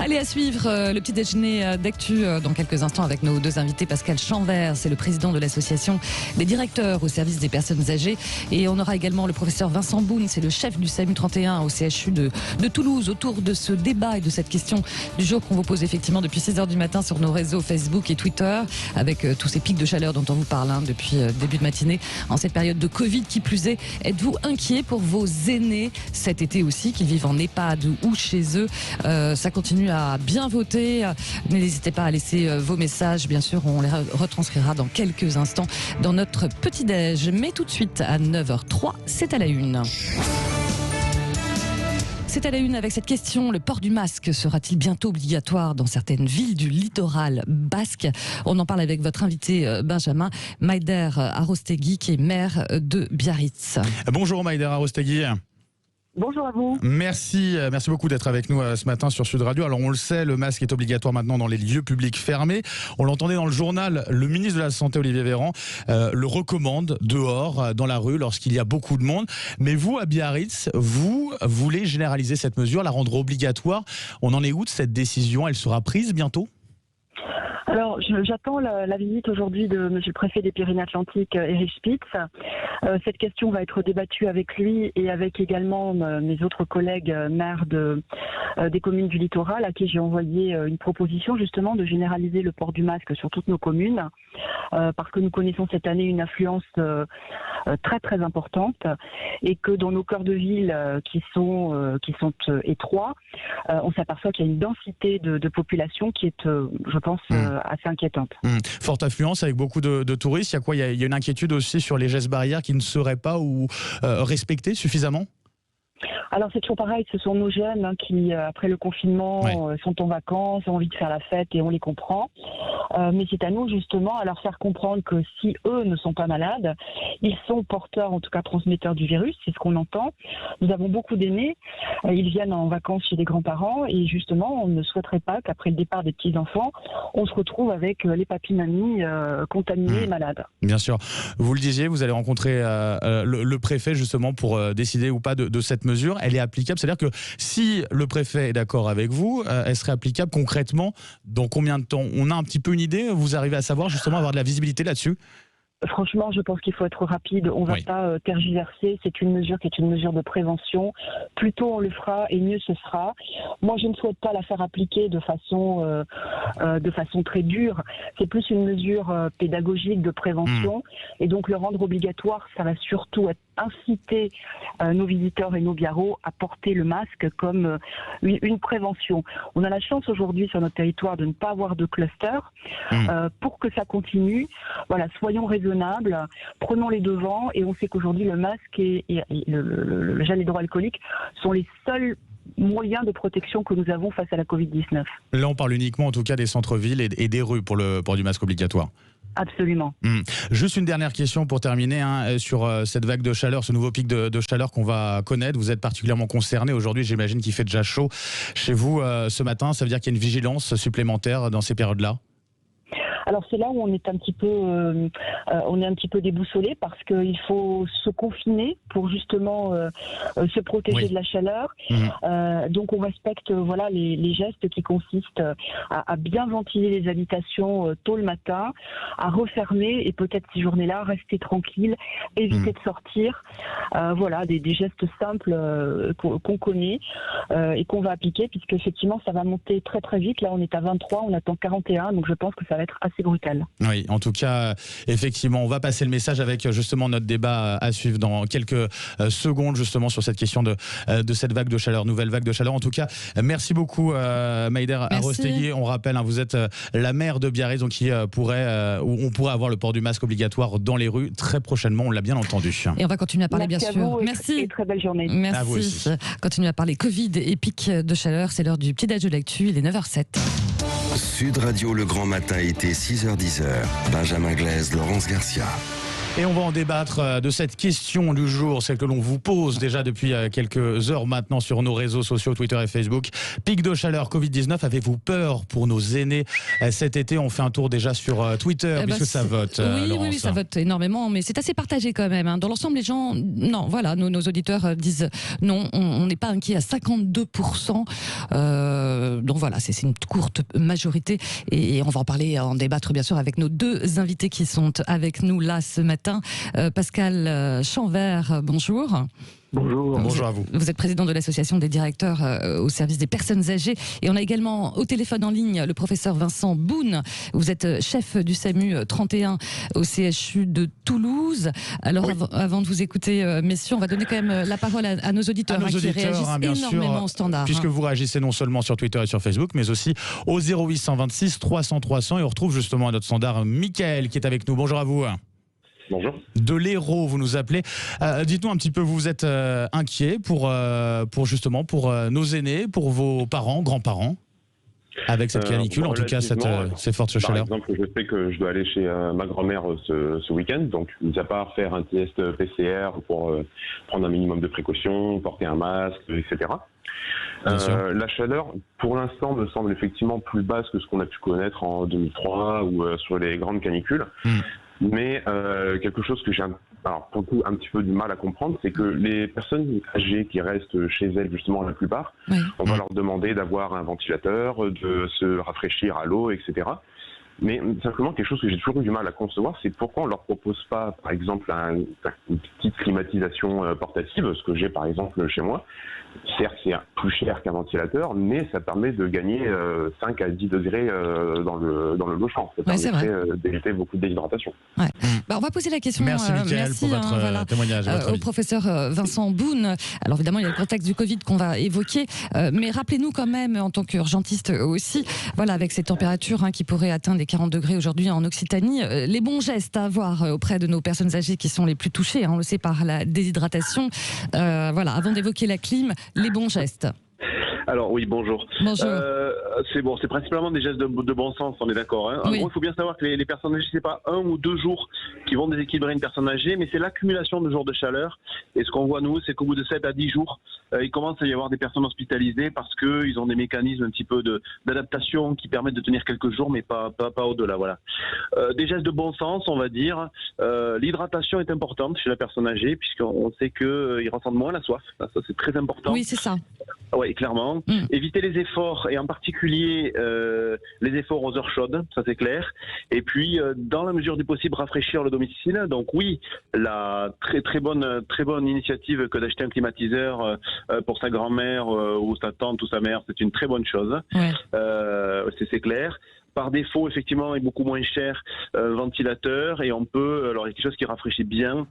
Allez, à suivre le petit déjeuner d'actu dans quelques instants avec nos deux invités. Pascal Chanvert, c'est le président de l'association des directeurs au service des personnes âgées. Et on aura également le professeur Vincent Boun, c'est le chef du SAMU 31 au CHU de Toulouse, autour de ce débat et de cette question du jour qu'on vous pose effectivement depuis 6h du matin sur nos réseaux Facebook et Twitter, avec tous ces pics de chaleur dont on vous parle depuis début de matinée, en cette période de Covid qui plus est. Êtes-vous inquiet pour vos aînés cet été aussi, qu'ils vivent en EHPAD ou chez eux? Ça continue à bien voter. N'hésitez pas à laisser vos messages. Bien sûr, on les retranscrira dans quelques instants dans notre petit-déj. Mais tout de suite, à 9h03, c'est à la une. C'est à la une avec cette question, le port du masque sera-t-il bientôt obligatoire dans certaines villes du littoral basque? On en parle avec votre invité Benjamin Maider Arostegui, qui est maire de Biarritz. Bonjour Maider Arostegui. Bonjour à vous. Merci beaucoup d'être avec nous ce matin sur Sud Radio. Alors on le sait, le masque est obligatoire maintenant dans les lieux publics fermés. On l'entendait dans le journal, le ministre de la Santé Olivier Véran le recommande dehors, dans la rue, lorsqu'il y a beaucoup de monde. Mais vous, à Biarritz, vous voulez généraliser cette mesure, la rendre obligatoire. On en est où de cette décision? Elle sera prise bientôt? Alors, j'attends la visite aujourd'hui de Monsieur le Préfet des Pyrénées-Atlantiques, Eric Spitz. Cette question va être débattue avec lui et avec également mes autres collègues maires des communes du littoral, à qui j'ai envoyé une proposition justement de généraliser le port du masque sur toutes nos communes, parce que nous connaissons cette année une affluence très très importante et que dans nos cœurs de ville qui sont étroits, on s'aperçoit qu'il y a une densité de population qui est, je pense, assez inquiétante. Forte affluence avec beaucoup de touristes. Il y a quoi? Il y a une inquiétude aussi sur les gestes barrières qui ne seraient pas respectés suffisamment? Alors c'est toujours pareil, ce sont nos jeunes qui, après le confinement, sont en vacances, ont envie de faire la fête et on les comprend. Mais c'est à nous justement à leur faire comprendre que si eux ne sont pas malades, ils sont porteurs, en tout cas transmetteurs du virus, c'est ce qu'on entend. Nous avons beaucoup d'aînés, ils viennent en vacances chez des grands-parents et justement on ne souhaiterait pas qu'après le départ des petits-enfants, on se retrouve avec les papis-mamies contaminés et malades. Bien sûr. Vous le disiez, vous allez rencontrer le préfet justement pour décider ou pas de cette mesure. Elle est applicable, c'est-à-dire que si le préfet est d'accord avec vous, elle serait applicable concrètement dans combien de temps? On a un petit peu une idée? Vous arrivez à savoir justement avoir de la visibilité là-dessus? Franchement, je pense qu'il faut être rapide. On ne va pas tergiverser. C'est une mesure qui est une mesure de prévention. Plus tôt on le fera et mieux ce sera. Moi, je ne souhaite pas la faire appliquer de façon très dure. C'est plus une mesure pédagogique de prévention. Et donc, le rendre obligatoire, ça va surtout inciter nos visiteurs et nos biarros à porter le masque comme une prévention. On a la chance aujourd'hui sur notre territoire de ne pas avoir de cluster. Pour que ça continue, voilà, soyons raisonnables, prenons les devants et on sait qu'aujourd'hui le masque et le gel hydroalcoolique sont les seuls moyens de protection que nous avons face à la Covid-19. Là on parle uniquement en tout cas des centres-villes et des rues pour le port du masque obligatoire. Absolument. Juste une dernière question pour terminer sur cette vague de chaleur, ce nouveau pic de chaleur qu'on va connaître. Vous êtes particulièrement concerné aujourd'hui, j'imagine qu'il fait déjà chaud chez vous ce matin. Ça veut dire qu'il y a une vigilance supplémentaire dans ces périodes-là? Alors c'est là où on est un petit peu déboussolé parce qu'il faut se confiner pour justement se protéger de la chaleur. Donc on respecte les gestes qui consistent à bien ventiler les habitations tôt le matin, à refermer et peut-être ces journées-là rester tranquille, éviter de sortir. Des gestes simples qu'on connaît et qu'on va appliquer puisque effectivement ça va monter très très vite. Là on est à 23, on attend 41, donc je pense que ça va être assez brutal. Oui, en tout cas, effectivement, on va passer le message avec justement notre débat à suivre dans quelques secondes justement sur cette question de cette vague de chaleur, nouvelle vague de chaleur. En tout cas, merci beaucoup Maider Arostegui. On rappelle, vous êtes la maire de Biarritz, donc on pourrait avoir le port du masque obligatoire dans les rues très prochainement, on l'a bien entendu. Et on va continuer à parler merci bien sûr. Vous, merci. Et très belle journée. Merci. À vous aussi. Continuer à parler Covid et pic de chaleur, c'est l'heure du petit déj de l'actu, il est 9h07. Sud Radio, le grand matin, été 6h-10h. Benjamin Glaise, Laurence Garcia. Et on va en débattre de cette question du jour, celle que l'on vous pose déjà depuis quelques heures maintenant sur nos réseaux sociaux, Twitter et Facebook. Pic de chaleur, Covid-19, avez-vous peur pour nos aînés cet été? On fait un tour déjà sur Twitter, puisque ça vote. Oui, ça vote énormément, mais c'est assez partagé quand même. Hein. Dans l'ensemble, les gens, non, voilà, nos auditeurs disent non, on n'est pas inquiet à 52%. Donc voilà, c'est une courte majorité. Et on va en parler, en débattre bien sûr avec nos deux invités qui sont avec nous là ce matin. Pascal Chanvert, bonjour. Bonjour. Bonjour à vous. Vous êtes président de l'association des directeurs au service des personnes âgées. Et on a également au téléphone en ligne le professeur Vincent Boun. Vous êtes chef du SAMU 31 au CHU de Toulouse. Alors, oui. Avant de vous écouter, messieurs, on va donner quand même la parole à nos auditeurs, qui réagissent bien énormément sûr, au standard. Puisque vous réagissez non seulement sur Twitter et sur Facebook, mais aussi au 0826 300 300. Et on retrouve justement à notre standard Michael qui est avec nous. Bonjour à vous. Bonjour. De l'Hérault, vous nous appelez. Dites-nous un petit peu, vous êtes inquiet pour justement pour nos aînés, pour vos parents, grands-parents, avec cette canicule, en tout cas ces fortes chaleurs. Par exemple, je sais que je dois aller chez ma grand-mère ce week-end, donc mis à part faire un test PCR pour prendre un minimum de précautions, porter un masque, etc. La chaleur, pour l'instant, me semble effectivement plus basse que ce qu'on a pu connaître en 2003 ou sur les grandes canicules. Mais quelque chose que j'ai pour le coup un petit peu du mal à comprendre, c'est que les personnes âgées qui restent chez elles, justement la plupart, on va leur demander d'avoir un ventilateur, de se rafraîchir à l'eau, etc. Mais simplement, quelque chose que j'ai toujours eu du mal à concevoir, c'est pourquoi on leur propose pas, par exemple, une petite climatisation portative, ce que j'ai par exemple chez moi. Certes, c'est plus cher qu'un ventilateur, mais ça permet de gagner 5 à 10 degrés dans le logement. Ça permettrait d'éviter beaucoup de déshydratation. Ouais. On va poser la question. Merci Mickaël pour votre témoignage. Au professeur Vincent Boun. Alors évidemment, il y a le contexte du Covid qu'on va évoquer, mais rappelez-nous quand même, en tant qu'urgentiste aussi, voilà, avec ces températures qui pourraient atteindre les 40 degrés aujourd'hui en Occitanie, les bons gestes à avoir auprès de nos personnes âgées qui sont les plus touchées, on le sait, par la déshydratation. Voilà, avant d'évoquer la clim, les bons gestes. Alors oui, bonjour. Bonjour. C'est principalement des gestes de bon sens, on est d'accord. Hein. En gros, il faut bien savoir que les personnes âgées, c'est pas 1 ou 2 jours qui vont déséquilibrer une personne âgée, mais c'est l'accumulation de jours de chaleur. Et ce qu'on voit nous, c'est qu'au bout de 7 à 10 jours, il commence à y avoir des personnes hospitalisées parce qu'ils ont des mécanismes un petit peu d'adaptation qui permettent de tenir quelques jours, mais pas au-delà. Voilà. Des gestes de bon sens, on va dire. L'hydratation est importante chez la personne âgée puisqu'on sait qu'ils ressentent moins la soif. Ça, c'est très important. Oui, c'est ça. Oui, clairement. Éviter les efforts, et en particulier les efforts aux heures chaudes, ça c'est clair. Et puis, dans la mesure du possible, rafraîchir le domicile. Donc oui, la très bonne initiative que d'acheter un climatiseur pour sa grand-mère ou sa tante ou sa mère, c'est une très bonne chose. Ouais. C'est clair. Par défaut, effectivement, est beaucoup moins cher ventilateur, et on peut, alors il y a quelque chose qui rafraîchit bien,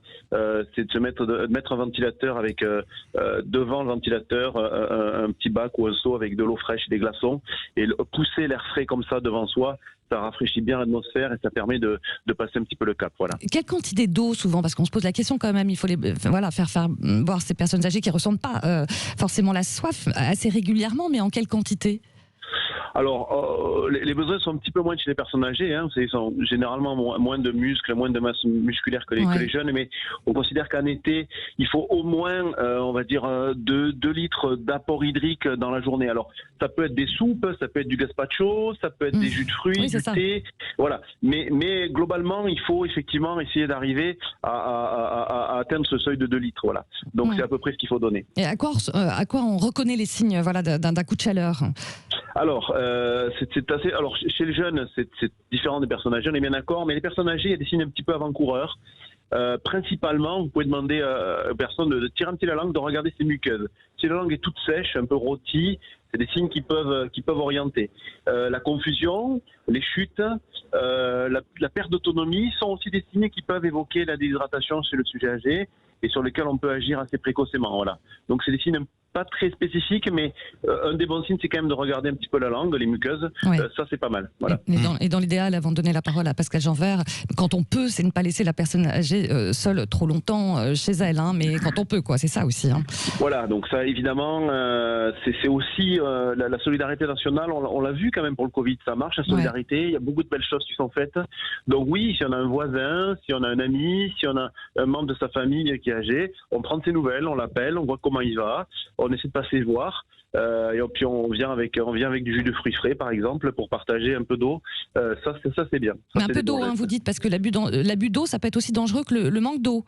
c'est de mettre un ventilateur avec devant le ventilateur un petit bac ou un seau avec de l'eau fraîche et des glaçons, et pousser l'air frais comme ça devant soi. Ça rafraîchit bien l'atmosphère et ça permet de passer un petit peu le cap. Voilà. Quelle quantité d'eau souvent? Parce qu'on se pose la question quand même, il faut faire boire ces personnes âgées qui ne ressentent pas forcément la soif assez régulièrement, mais en quelle quantité? Alors, les besoins sont un petit peu moins chez les personnes âgées. Ils ont généralement moins de muscles, moins de masse musculaire que les jeunes. Mais on considère qu'en été, il faut au moins, on va dire, 2 litres d'apport hydrique dans la journée. Alors, ça peut être des soupes, ça peut être du gazpacho, ça peut être des jus de fruits, du thé. Voilà. Mais globalement, il faut effectivement essayer d'arriver à atteindre ce seuil de 2 litres. Voilà. Donc, c'est à peu près ce qu'il faut donner. Et à quoi on reconnaît les signes d'un coup de chaleur? Alors, c'est assez. Alors, chez les jeunes, c'est différent des personnes âgées, on est bien d'accord, mais les personnes âgées, il y a des signes un petit peu avant-coureurs. Principalement, vous pouvez demander aux personnes de tirer un petit la langue, de regarder ses muqueuses. Si la langue est toute sèche, un peu rôtie, c'est des signes qui peuvent orienter. La confusion, les chutes, la perte d'autonomie sont aussi des signes qui peuvent évoquer la déshydratation chez le sujet âgé et sur lesquels on peut agir assez précocement. Voilà. Donc, c'est des signes pas très spécifique, mais un des bons signes, c'est quand même de regarder un petit peu la langue, les muqueuses. Oui. Ça, c'est pas mal. Voilà. Et dans l'idéal, avant de donner la parole à Pascal Jeanvert, quand on peut, c'est ne pas laisser la personne âgée seule trop longtemps chez elle, hein, mais quand on peut, quoi, c'est ça aussi. Hein. Voilà, donc ça, évidemment, c'est aussi la solidarité nationale. On l'a vu quand même pour le Covid, ça marche, la solidarité. Il y a beaucoup de belles choses qui sont faites. Donc oui, si on a un voisin, si on a un ami, si on a un membre de sa famille qui est âgé, on prend ses nouvelles, on l'appelle, on voit comment il va, on essaie de passer voir. Et puis on vient avec du jus de fruits frais par exemple pour partager un peu d'eau. Ça c'est bien. Ça, mais un peu d'eau, hein, vous dites, parce que l'abus d'eau, ça peut être aussi dangereux que le manque d'eau.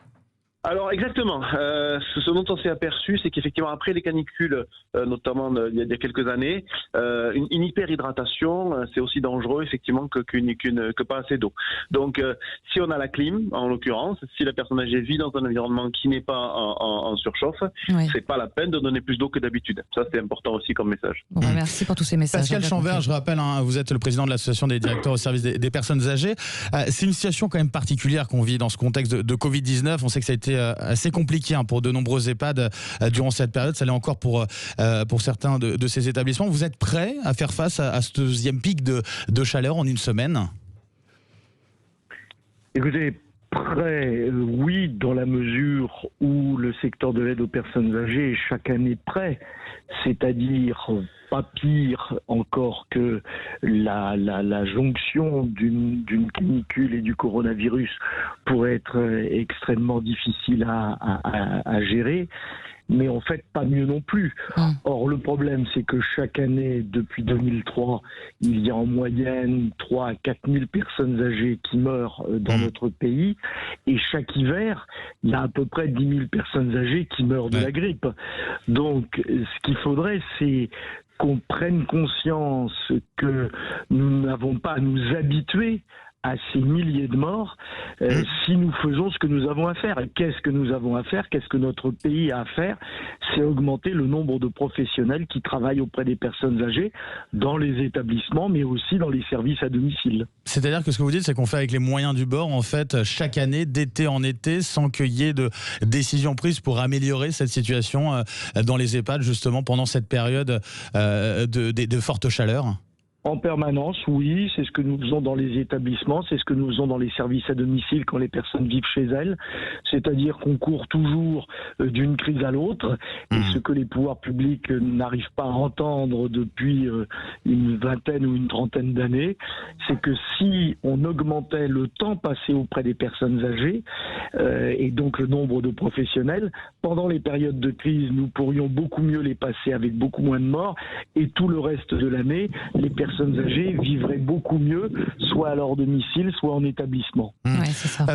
Alors exactement, ce dont on s'est aperçu, c'est qu'effectivement après les canicules, notamment il y a quelques années, une hyperhydratation, c'est aussi dangereux effectivement que pas assez d'eau. Donc si on a la clim, en l'occurrence, si la personne âgée vit dans un environnement qui n'est pas en surchauffe, c'est pas la peine de donner plus d'eau que d'habitude. Ça c'est important aussi comme message. Bon, merci pour tous ces messages. Pascal Jeanvert, je rappelle, hein, vous êtes le président de l'association des directeurs au service des personnes âgées. C'est une situation quand même particulière qu'on vit dans ce contexte de Covid-19. On sait que ça a été assez compliqué pour de nombreux EHPAD durant cette période. Ça l'est encore pour certains de ces établissements. Vous êtes prêts à faire face à ce deuxième pic de chaleur en une semaine ? Écoutez, prêt, oui, dans la mesure où le secteur de l'aide aux personnes âgées est chaque année prêt, c'est-à-dire pas pire encore que la jonction d'une canicule et du coronavirus pourrait être extrêmement difficile à gérer. Mais en fait, pas mieux non plus. Or, le problème, c'est que chaque année, depuis 2003, il y a en moyenne 3 à 4 000 personnes âgées qui meurent dans notre pays. Et chaque hiver, il y a à peu près 10 000 personnes âgées qui meurent de la grippe. Donc, ce qu'il faudrait, c'est qu'on prenne conscience que nous n'avons pas à nous habituer à ces milliers de morts si nous faisons ce que nous avons à faire. Et qu'est-ce que nous avons à faire ? Qu'est-ce que notre pays a à faire ? C'est augmenter le nombre de professionnels qui travaillent auprès des personnes âgées dans les établissements, mais aussi dans les services à domicile. C'est-à-dire que ce que vous dites, c'est qu'on fait avec les moyens du bord, en fait, chaque année, d'été en été, sans qu'il y ait de décisions prises pour améliorer cette situation dans les EHPAD, justement, pendant cette période de forte chaleur ? En permanence, oui, c'est ce que nous faisons dans les établissements, c'est ce que nous faisons dans les services à domicile quand les personnes vivent chez elles, c'est-à-dire qu'on court toujours d'une crise à l'autre, et ce que les pouvoirs publics n'arrivent pas à entendre depuis une vingtaine ou une trentaine d'années, c'est que si on augmentait le temps passé auprès des personnes âgées, et donc le nombre de professionnels, pendant les périodes de crise, nous pourrions beaucoup mieux les passer avec beaucoup moins de morts, et tout le reste de l'année, les personnes âgées vivraient beaucoup mieux, soit à leur domicile, soit en établissement. Ouais, c'est ça.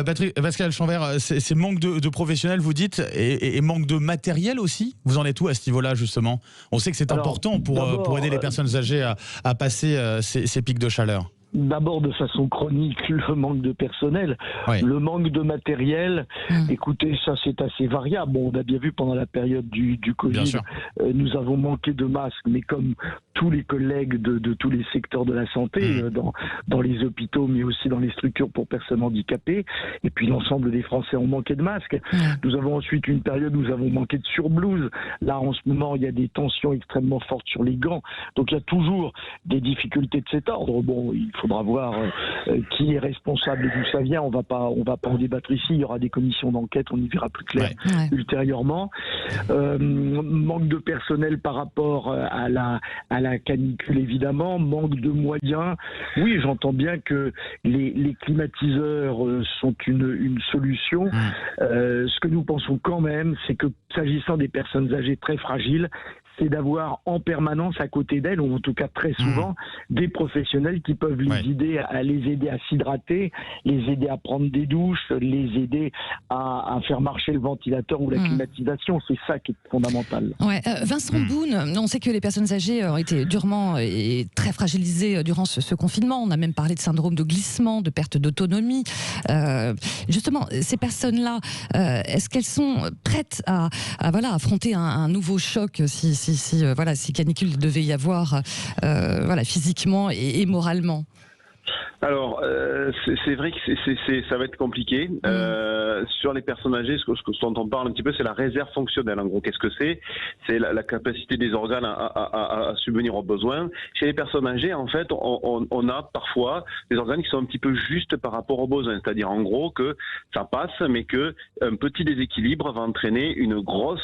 Pascal Jeanvert, c'est manque de professionnels, vous dites, et manque de matériel aussi. Vous en êtes où à ce niveau-là, justement ? On sait que c'est important pour aider les personnes âgées à passer ces pics de chaleur. D'abord, de façon chronique, le manque de personnel, le manque de matériel. Écoutez, ça c'est assez variable. Bon, on a bien vu pendant la période du Covid, nous avons manqué de masques, mais comme tous les collègues de tous les secteurs de la santé, dans les hôpitaux, mais aussi dans les structures pour personnes handicapées, et puis l'ensemble des Français ont manqué de masques. Nous avons ensuite une période où nous avons manqué de surblouses. Là, en ce moment, il y a des tensions extrêmement fortes sur les gants. Donc, il y a toujours des difficultés de cet ordre. Bon, il faudra voir qui est responsable et d'où ça vient. On va pas en débattre ici. Il y aura des commissions d'enquête. On y verra plus clair ultérieurement. Manque de personnel par rapport à la canicule, évidemment. Manque de moyens. Oui, j'entends bien que les climatiseurs sont une solution. Ce que nous pensons quand même, c'est que s'agissant des personnes âgées très fragiles, c'est d'avoir en permanence à côté d'elles, ou en tout cas très souvent, des professionnels qui peuvent les aider à s'hydrater, les aider à prendre des douches, les aider à faire marcher le ventilateur ou la climatisation. C'est ça qui est fondamental. Vincent Boone, on sait que les personnes âgées ont été durement et très fragilisées durant ce confinement. On a même parlé de syndrome de glissement, de perte d'autonomie. Justement, ces personnes-là, est-ce qu'elles sont prêtes à affronter un nouveau choc si canicule devait y avoir physiquement et moralement? Alors, c'est vrai que ça va être compliqué. Sur les personnes âgées, ce dont on parle un petit peu, c'est la réserve fonctionnelle. En gros, qu'est-ce que c'est? C'est la capacité des organes à subvenir aux besoins. Chez les personnes âgées, en fait, on a parfois des organes qui sont un petit peu justes par rapport aux besoins. C'est-à-dire, en gros, que ça passe, mais que un petit déséquilibre va entraîner une grosse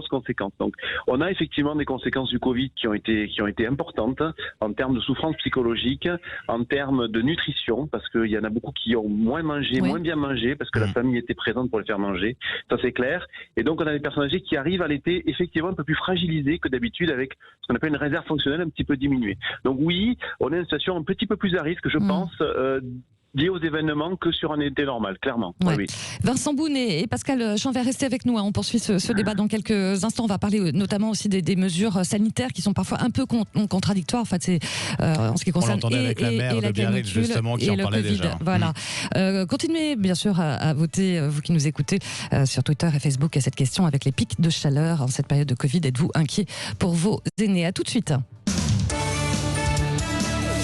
conséquence. Donc, on a effectivement des conséquences du Covid qui ont été importantes en termes de souffrance psychologique, en termes de nutrition, parce qu'il y en a beaucoup qui ont moins mangé, moins bien mangé, parce que la famille était présente pour les faire manger, ça c'est clair. Et donc on a des personnes âgées qui arrivent à l'été effectivement un peu plus fragilisées que d'habitude, avec ce qu'on appelle une réserve fonctionnelle un petit peu diminuée. Donc oui, on est dans une situation un petit peu plus à risque, je pense, lié aux événements que sur un été normal, clairement. Ouais. Oui. Vincent Boune et Pascal Chanvert, restez avec nous. On poursuit ce débat dans quelques instants. On va parler notamment aussi des mesures sanitaires qui sont parfois un peu contradictoires. En fait, c'est en ce qui concerne avec la maire de Biarritz, justement, qui en parlait Covid. déjà. Voilà. Continuez bien sûr à voter, vous qui nous écoutez sur Twitter et Facebook, à cette question avec les pics de chaleur en cette période de Covid. Êtes-vous inquiet pour vos aînés? À tout de suite.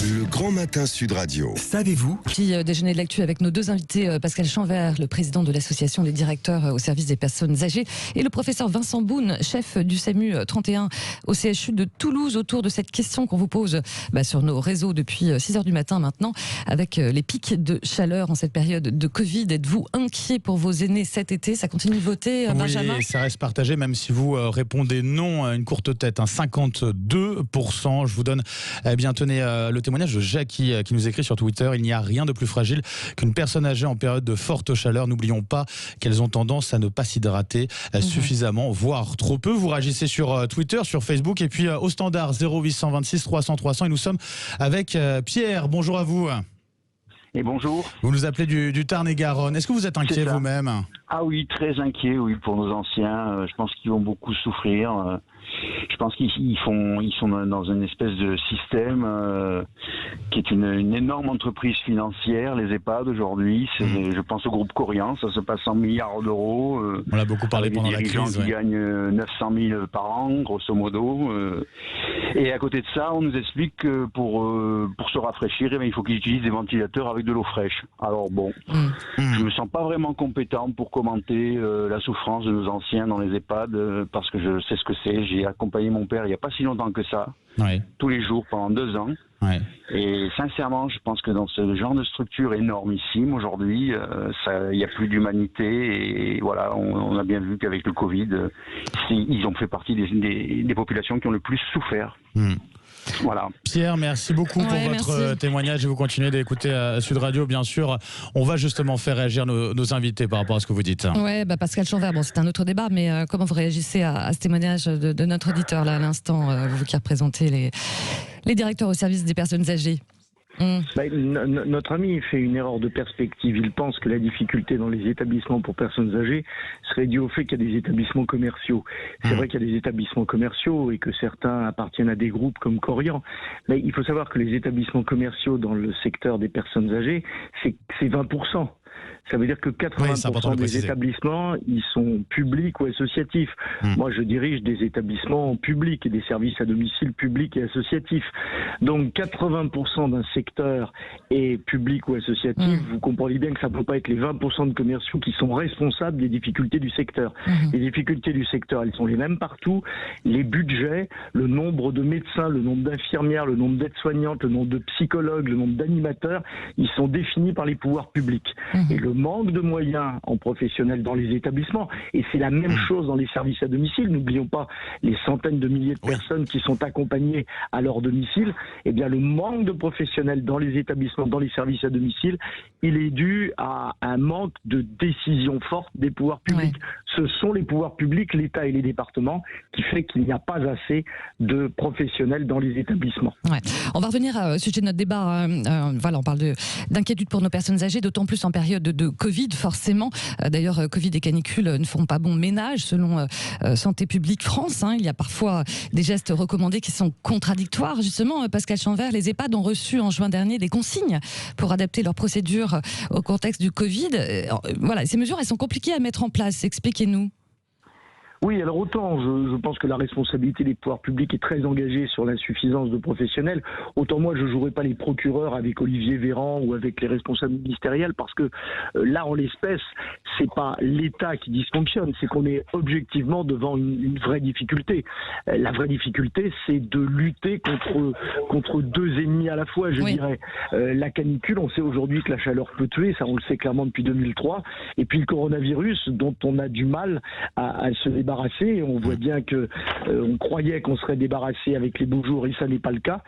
Le Grand Matin Sud Radio. Savez-vous? Puis déjeuner de l'actu avec nos deux invités, Pascal Chanvert, le président de l'association des directeurs au service des personnes âgées, et le professeur Vincent Boune, chef du SAMU 31 au CHU de Toulouse, autour de cette question qu'on vous pose sur nos réseaux depuis 6h du matin maintenant, avec les pics de chaleur en cette période de Covid. Êtes-vous inquiet pour vos aînés cet été? Ça continue de voter, Benjamin? Oui, ça reste partagé, même si vous répondez non à une courte tête, 52%. Je vous donne tenez le témoignage de Jackie qui nous écrit sur Twitter: il n'y a rien de plus fragile qu'une personne âgée en période de forte chaleur. N'oublions pas qu'elles ont tendance à ne pas s'hydrater suffisamment, voire trop peu. Vous réagissez sur Twitter, sur Facebook, et puis au standard 0826 300 300. Et nous sommes avec Pierre. Bonjour à vous. Et bonjour. Vous nous appelez du Tarn-et-Garonne. Est-ce que vous êtes inquiet vous-même? Ah oui, très inquiet, oui, pour nos anciens. Je pense qu'ils vont beaucoup souffrir. Je pense qu'ils sont dans une espèce de système qui est une énorme entreprise financière, les EHPAD aujourd'hui. Je pense au groupe Corian, ça se passe en milliards d'euros. On l'a beaucoup parlé pendant la crise. Des gens qui gagnent 900 000 par an, grosso modo. Et à côté de ça, on nous explique que pour se rafraîchir, il faut qu'ils utilisent des ventilateurs avec de l'eau fraîche. Alors bon, je me sens pas vraiment compétent pour commenter la souffrance de nos anciens dans les EHPAD, parce que je sais ce que c'est. J'ai accompagné mon père il n'y a pas si longtemps que ça, tous les jours pendant 2 ans. Et sincèrement, je pense que dans ce genre de structure énormissime aujourd'hui, il n'y a plus d'humanité. Et voilà, on a bien vu qu'avec le Covid, ils ont fait partie des populations qui ont le plus souffert. Voilà. Pierre, merci beaucoup pour votre témoignage, et vous continuez d'écouter Sud Radio, bien sûr. On va justement faire réagir nos invités par rapport à ce que vous dites. Ouais, Pascal Chanvert, c'est un autre débat, mais comment vous réagissez à ce témoignage de notre auditeur là à l'instant, vous qui représentez les directeurs au service des personnes âgées? Notre ami fait une erreur de perspective. Il pense que la difficulté dans les établissements pour personnes âgées serait due au fait qu'il y a des établissements commerciaux. C'est vrai qu'il y a des établissements commerciaux et que certains appartiennent à des groupes comme Corian. Mais il faut savoir que les établissements commerciaux dans le secteur des personnes âgées, c'est 20%. Ça veut dire que 80% des établissements, ils sont publics ou associatifs. Moi, je dirige des établissements publics et des services à domicile publics et associatifs. Donc 80% d'un secteur est public ou associatif. Vous comprenez bien que ça ne peut pas être les 20% de commerciaux qui sont responsables des difficultés du secteur. Les difficultés du secteur, elles sont les mêmes partout. Les budgets, le nombre de médecins, le nombre d'infirmières, le nombre d'aides-soignantes, le nombre de psychologues, le nombre d'animateurs, ils sont définis par les pouvoirs publics. Et le manque de moyens en professionnels dans les établissements, et c'est la même chose dans les services à domicile. N'oublions pas les centaines de milliers de personnes qui sont accompagnées à leur domicile. Eh bien, le manque de professionnels dans les établissements, dans les services à domicile, il est dû à un manque de décision forte des pouvoirs publics. Ce sont les pouvoirs publics, l'État et les départements, qui fait qu'il n'y a pas assez de professionnels dans les établissements. On va revenir au sujet de notre débat. On parle d'inquiétude pour nos personnes âgées, d'autant plus en période de Covid, forcément. D'ailleurs, Covid et canicule ne font pas bon ménage, selon Santé publique France. Il y a parfois des gestes recommandés qui sont contradictoires. Justement, Pascal Chanvert, les EHPAD ont reçu en juin dernier des consignes pour adapter leurs procédures au contexte du Covid. Ces mesures, elles sont compliquées à mettre en place. Expliquez-nous. Oui, alors autant je pense que la responsabilité des pouvoirs publics est très engagée sur l'insuffisance de professionnels, autant moi je ne jouerai pas les procureurs avec Olivier Véran ou avec les responsables ministériels, parce que là en l'espèce, c'est pas l'État qui dysfonctionne, c'est qu'on est objectivement devant une vraie difficulté. La vraie difficulté, c'est de lutter contre deux ennemis à la fois, je dirais. La canicule, on sait aujourd'hui que la chaleur peut tuer, ça on le sait clairement depuis 2003, et puis le coronavirus dont on a du mal à se débarrasser. Et on voit bien que on croyait qu'on serait débarrassé avec les beaux jours et ça n'est pas le cas.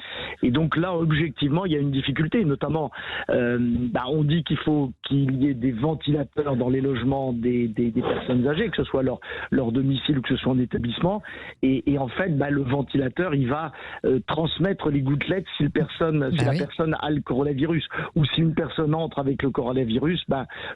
Et donc là, objectivement, il y a une difficulté, notamment on dit qu'il faut qu'il y ait des ventilateurs dans les logements des personnes âgées, que ce soit leur domicile ou que ce soit en établissement. Et en fait, le ventilateur, il va transmettre les gouttelettes si la personne a le coronavirus. Ou si une personne entre avec le coronavirus,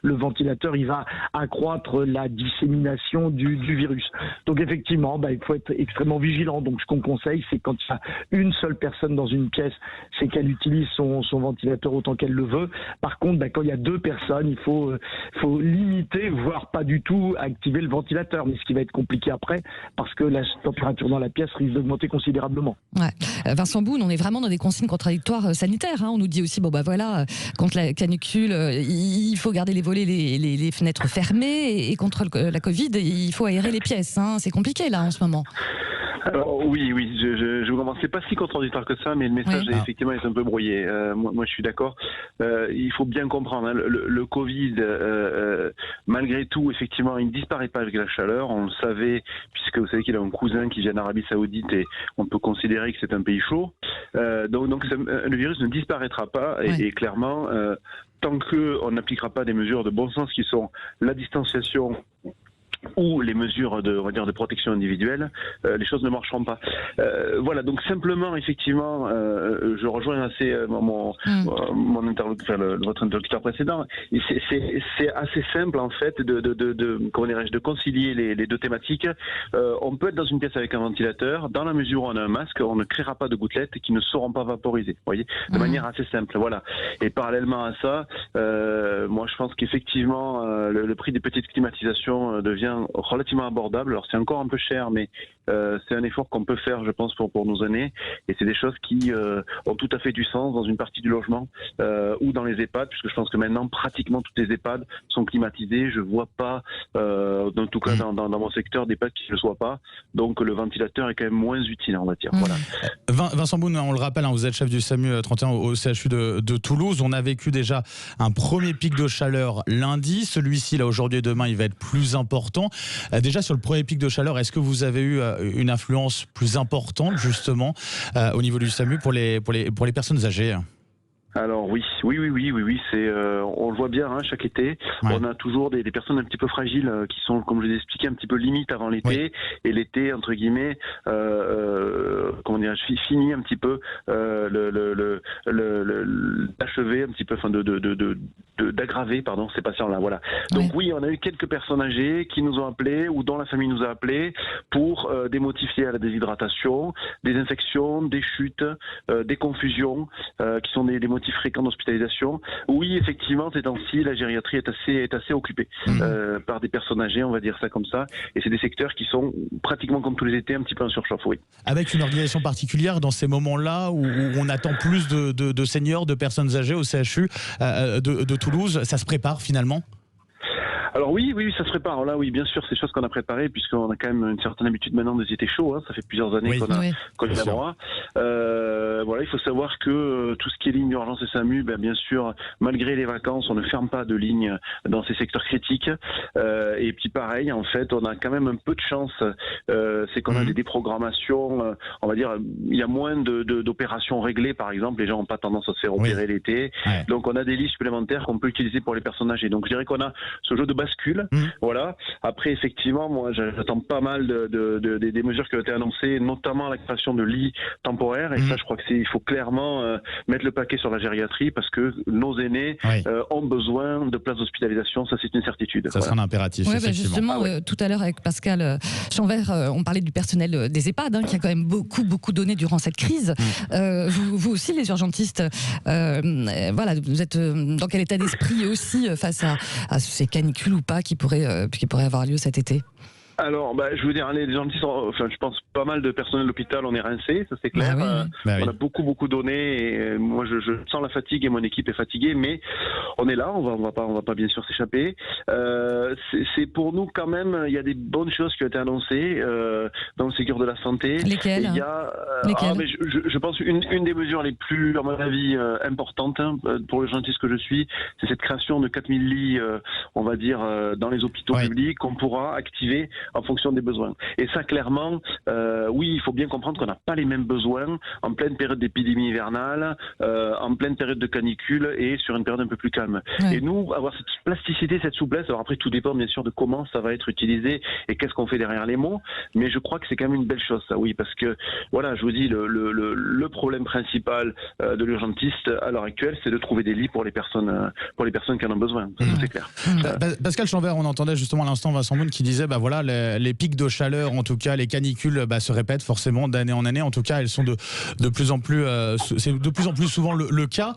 le ventilateur, il va accroître la dissémination du virus. Donc effectivement, il faut être extrêmement vigilant. Donc ce qu'on conseille, c'est quand il y a une seule personne dans une pièce, c'est qu'elle utilise son ventilateur autant qu'elle le veut. Par contre, quand il y a deux personnes, il faut limiter, voire pas du tout activer le ventilateur. Mais ce qui va être compliqué après, parce que la température dans la pièce risque d'augmenter considérablement. Ouais. Vincent Boune, on est vraiment dans des consignes contradictoires sanitaires. On nous dit aussi, contre la canicule, il faut garder les volets, les fenêtres fermées, et contre la Covid, il faut aérer les pièces. C'est compliqué là en ce moment. Alors, oui, je vous comprends. C'est pas si contradictoire que ça, mais le message effectivement est un peu brouillé. Moi, je suis d'accord. Il faut bien comprendre, le Covid, malgré tout, effectivement, il ne disparaît pas avec la chaleur. On le savait, puisque vous savez qu'il a un cousin qui vient d'Arabie Saoudite et on peut considérer que c'est un pays chaud. Donc le virus ne disparaîtra pas et clairement, tant qu'on n'appliquera pas des mesures de bon sens qui sont la distanciation ou les mesures de protection individuelle, les choses ne marcheront pas. Voilà, donc simplement, effectivement, je rejoins assez votre interlocuteur précédent. C'est assez simple, en fait, de concilier les deux thématiques. On peut être dans une pièce avec un ventilateur, dans la mesure où on a un masque, on ne créera pas de gouttelettes qui ne seront pas vaporisées, vous voyez, de manière assez simple, voilà. Et parallèlement à ça, moi je pense qu'effectivement, le prix des petites climatisations devient relativement abordable. Alors c'est encore un peu cher, mais c'est un effort qu'on peut faire, je pense, pour nos aînés. Et c'est des choses qui ont tout à fait du sens dans une partie du logement ou dans les EHPAD, puisque je pense que maintenant pratiquement toutes les EHPAD sont climatisées. Je vois pas, en tout cas dans mon secteur, d'EHPAD qui ne le soient pas. Donc le ventilateur est quand même moins utile, on va dire. Voilà. Vincent Boune, on le rappelle, vous êtes chef du SAMU 31 au CHU de Toulouse. On a vécu déjà un premier pic de chaleur lundi. Celui-ci, là, aujourd'hui et demain, il va être plus important. Déjà, sur le premier pic de chaleur, est-ce que vous avez eu une influence plus importante, justement, au niveau du SAMU pour les personnes âgées ? Alors oui, c'est on le voit bien chaque été. On a toujours des personnes un petit peu fragiles qui sont, comme je l'ai expliqué, un petit peu limite avant l'été, et l'été entre guillemets, finit un petit peu d'achever un petit peu, d'aggraver ces patients-là. Voilà. Donc oui, on a eu quelques personnes âgées qui nous ont appelés ou dont la famille nous a appelés pour des motifs liés à la déshydratation, des infections, des chutes, des confusions, qui sont des motifs fréquents d'hospitalisation. Oui, effectivement, ces temps-ci, la gériatrie est assez occupée par des personnes âgées, on va dire ça comme ça. Et c'est des secteurs qui sont pratiquement comme tous les étés un petit peu en surchauffe, oui. Avec une organisation particulière dans ces moments-là où on attend plus de seniors, de personnes âgées au CHU de Toulouse, ça se prépare finalement ? Alors oui, ça se prépare. Là, oui, bien sûr, c'est des choses qu'on a préparées, puisqu'on a quand même une certaine habitude maintenant des étés chauds. Ça fait plusieurs années qu'on y a droit. Voilà, il faut savoir que tout ce qui est ligne d'urgence et SAMU, bien sûr, malgré les vacances, on ne ferme pas de ligne dans ces secteurs critiques. Et puis pareil, en fait, on a quand même un peu de chance. C'est qu'on a des déprogrammations. On va dire, il y a moins d'opérations réglées, par exemple. Les gens n'ont pas tendance à se faire opérer l'été. Donc on a des lits supplémentaires qu'on peut utiliser pour les personnes âgées. Donc je dirais qu'on a ce jeu de bascule. Voilà. Après, effectivement, moi, j'attends pas mal des mesures qui ont été annoncées, notamment la création de lits temporaires. Et ça, je crois qu'il faut clairement mettre le paquet sur la gériatrie, parce que nos aînés ont besoin de places d'hospitalisation. Ça, c'est une certitude. Ça sera un impératif. Justement, tout à l'heure avec Pascal Chanvert, on parlait du personnel des EHPAD, qui a quand même beaucoup donné durant cette crise. Vous aussi, les urgentistes, vous êtes dans quel état d'esprit aussi face à ces canicules ou pas qui pourraient avoir lieu cet été ? Alors, je veux dire, les dentistes, je pense pas mal de personnel de l'hôpital, on est rincé, ça c'est clair. On a beaucoup donné et moi je sens la fatigue et mon équipe est fatiguée, mais on est là, on va pas bien sûr s'échapper. C'est pour nous quand même, il y a des bonnes choses qui ont été annoncées dans le Ségur de la santé. Lesquelles? Il y a, je pense une des mesures les plus, à mon avis, importantes pour le dentiste que je suis, c'est cette création de 4000 lits, on va dire, dans les hôpitaux publics qu'on pourra activer en fonction des besoins. Et ça, clairement, oui, il faut bien comprendre qu'on n'a pas les mêmes besoins en pleine période d'épidémie hivernale, en pleine période de canicule et sur une période un peu plus calme. Et nous, avoir cette plasticité, cette souplesse, alors après, tout dépend bien sûr de comment ça va être utilisé et qu'est-ce qu'on fait derrière les mots, mais je crois que c'est quand même une belle chose, ça, oui, parce que, voilà, je vous dis, le problème principal de l'urgentiste à l'heure actuelle, c'est de trouver des lits pour les personnes qui en ont besoin, c'est clair. Pascal Chanvert, on entendait justement à l'instant Vincent Boune qui disait, voilà, les pics de chaleur, en tout cas les canicules, se répètent forcément d'année en année. En tout cas, elles sont de plus en plus, c'est de plus en plus souvent le cas.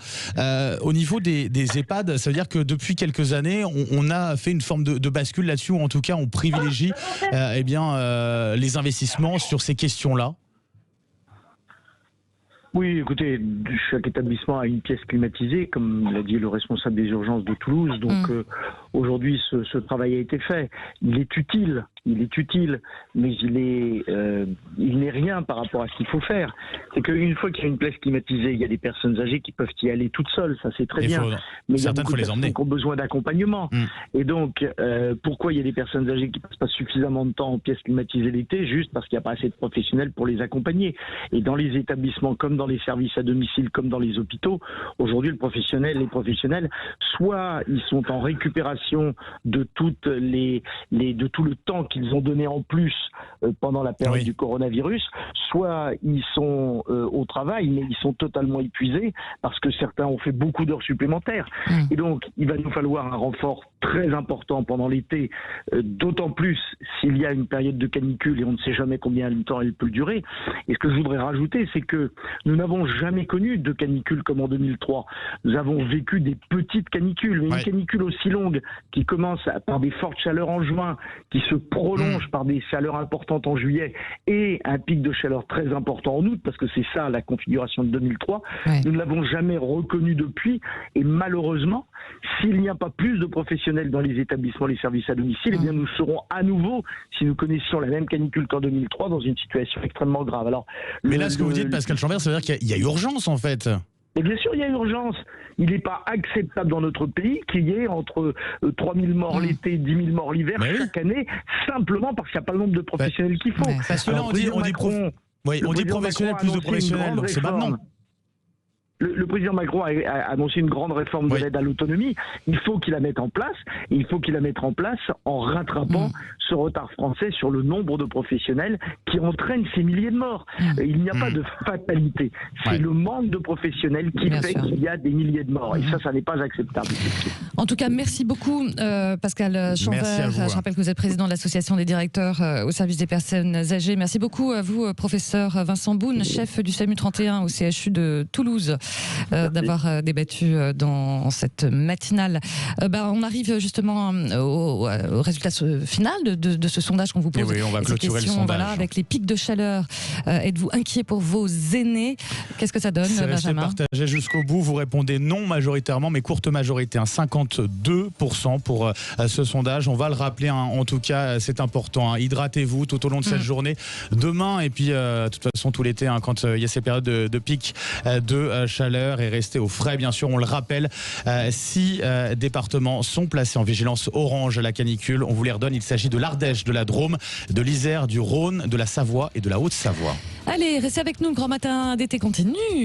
Au niveau des EHPAD, ça veut dire que depuis quelques années, on a fait une forme de bascule là-dessus, ou en tout cas, on privilégie les investissements sur ces questions-là. Oui, écoutez, chaque établissement a une pièce climatisée, comme l'a dit le responsable des urgences de Toulouse. Donc aujourd'hui, ce travail a été fait. Il est utile, mais il n'est rien par rapport à ce qu'il faut faire. C'est qu'une fois qu'il y a une pièce climatisée, il y a des personnes âgées qui peuvent y aller toutes seules, ça c'est très bien. Mais il y a beaucoup de personnes qui ont besoin d'accompagnement. Et donc, pourquoi il y a des personnes âgées qui passent pas suffisamment de temps en pièce climatisée l'été? Juste parce qu'il n'y a pas assez de professionnels pour les accompagner. Et dans les établissements, comme dans les services à domicile, comme dans les hôpitaux, aujourd'hui les professionnels, soit ils sont en récupération de tout le temps qu'ils ont donné en plus pendant la période du coronavirus, soit ils sont au travail, mais ils sont totalement épuisés parce que certains ont fait beaucoup d'heures supplémentaires. Et donc, il va nous falloir un renfort très important pendant l'été, d'autant plus s'il y a une période de canicule et on ne sait jamais combien de temps elle peut durer. Et ce que je voudrais rajouter, c'est que nous n'avons jamais connu de canicule comme en 2003. Nous avons vécu des petites canicules, mais une canicule aussi longue qui commence par des fortes chaleurs en juin, qui se prolonge par des chaleurs importantes en juillet et un pic de chaleur très important en août, parce que c'est ça la configuration de 2003. Nous ne l'avons jamais reconnu depuis, et malheureusement, s'il n'y a pas plus de professionnels dans les établissements, les services à domicile, eh bien nous serons à nouveau, si nous connaissions la même canicule qu'en 2003, dans une situation extrêmement grave. Alors, mais là, ce que vous dites, Pascal Chanvert, ça veut dire qu'il y a urgence en fait. Et bien sûr, il y a urgence. Il n'est pas acceptable dans notre pays qu'il y ait entre 3000 morts l'été et 10 000 morts l'hiver chaque année, simplement parce qu'il n'y a pas le nombre de professionnels qu'il faut. Parce que là, on dit professionnels, plus de professionnels, donc c'est maintenant. Le président Macron a annoncé une grande réforme de l'aide à l'autonomie. Il faut qu'il la mette en place. Et il faut qu'il la mette en place en rattrapant ce retard français sur le nombre de professionnels qui entraîne ces milliers de morts. Il n'y a pas de fatalité. C'est le manque de professionnels qui fait qu'il y a des milliers de morts. Et ça n'est pas acceptable. En tout cas, merci beaucoup Pascal Chanvert. Je rappelle que vous êtes président de l'association des directeurs au service des personnes âgées. Merci beaucoup à vous, professeur Vincent Boune, chef du SAMU 31 au CHU de Toulouse. D'avoir débattu dans cette matinale. On arrive justement au résultat final de ce sondage qu'on vous pose. Oui, on va clôturer le sondage. Voilà, avec les pics de chaleur, êtes-vous inquiet pour vos aînés? Qu'est-ce que ça donne, Benjamin? Partagé jusqu'au bout, vous répondez non majoritairement, mais courte majorité, 52% pour ce sondage. On va le rappeler, en tout cas, c'est important. Hydratez-vous tout au long de cette journée. Demain, et puis de toute façon tout l'été, quand il y a ces périodes de pics de chaleur, et rester au frais, bien sûr, on le rappelle. 6 départements sont placés en vigilance orange à la canicule. On vous les redonne, il s'agit de l'Ardèche, de la Drôme, de l'Isère, du Rhône, de la Savoie et de la Haute-Savoie. Allez, restez avec nous, le grand matin d'été continue.